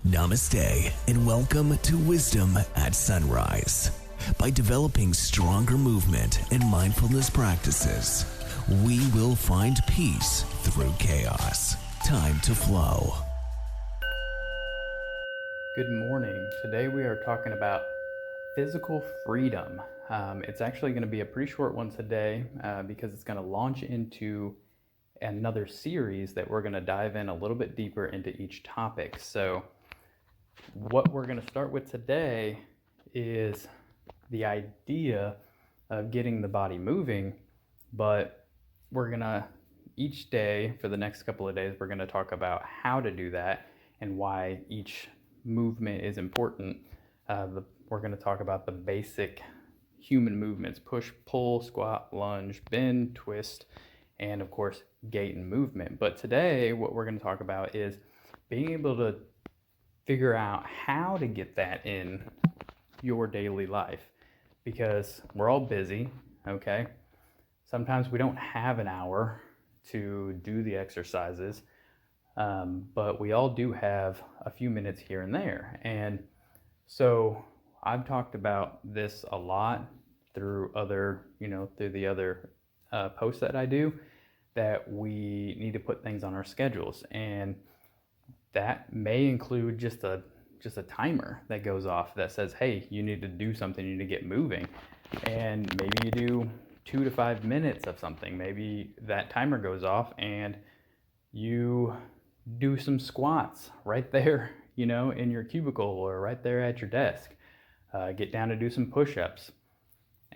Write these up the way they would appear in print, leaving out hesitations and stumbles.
Namaste and welcome to Wisdom at Sunrise. By developing stronger movement and mindfulness practices, we will find peace through chaos. Time to flow. Good morning. Today we are talking about physical freedom. It's actually going to be a pretty short one today because it's going to launch into another series that we're going to dive in a little bit deeper into each topic. So what we're going to start with today is the idea of getting the body moving, but we're going to, each day for the next couple of days, we're going to talk about how to do that and why each movement is important. We're going to talk about the basic human movements: push, pull, squat, lunge, bend, twist, and of course, gait and movement. But today, what we're going to talk about is being able to figure out how to get that in your daily life, because we're all busy, okay? Sometimes we don't have an hour to do the exercises, but we all do have a few minutes here and there. And so I've talked about this a lot through the other posts that I do, that we need to put things on our schedules, and that may include just a timer that goes off that says, hey, you need to do something, you need to get moving. And maybe you do 2 to 5 minutes of something. Maybe that timer goes off and you do some squats right there, in your cubicle or right there at your desk. Get down to do some push-ups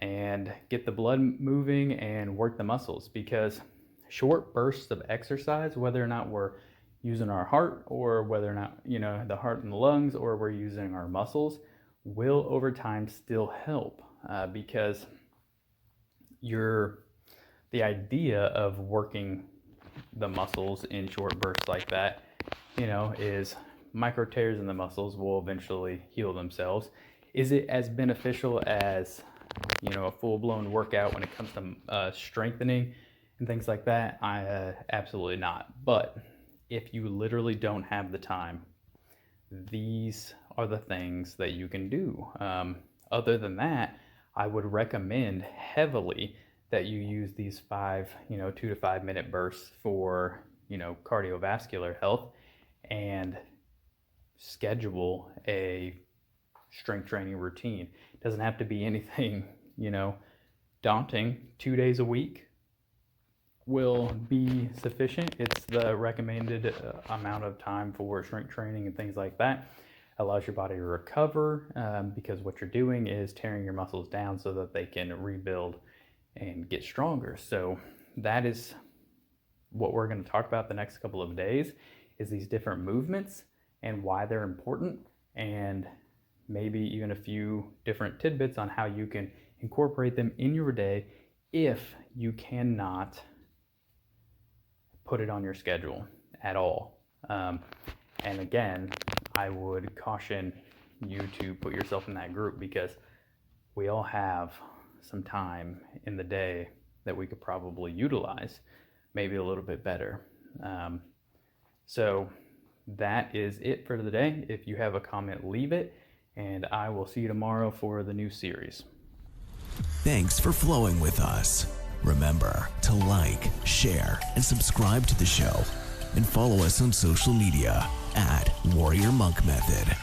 and get the blood moving and work the muscles, because short bursts of exercise, whether or not we're using our heart or whether or not, the heart and the lungs, or we're using our muscles, will over time still help, because the idea of working the muscles in short bursts like that, is micro tears in the muscles will eventually heal themselves. Is it as beneficial as, a full-blown workout when it comes to strengthening and things like that? Absolutely not. But if you literally don't have the time, these are the things that you can do. Other than that, I would recommend heavily that you use these 2 to 5 minute bursts for, cardiovascular health, and schedule a strength training routine. It doesn't have to be anything, daunting. 2 days a week will be sufficient. It's the recommended amount of time for strength training and things like that. Allows your body to recover, because what you're doing is tearing your muscles down so that they can rebuild and get stronger. So that is what we're going to talk about the next couple of days, is these different movements and why they're important, and maybe even a few different tidbits on how you can incorporate them in your day if you cannot put it on your schedule at all. And again, I would caution you to put yourself in that group, because we all have some time in the day that we could probably utilize maybe a little bit better. So that is it for today. If you have a comment, leave it, and I will see you tomorrow for the new series. Thanks for flowing with us. Remember to like, share, and subscribe to the show, and follow us on social media at Warrior Monk Method.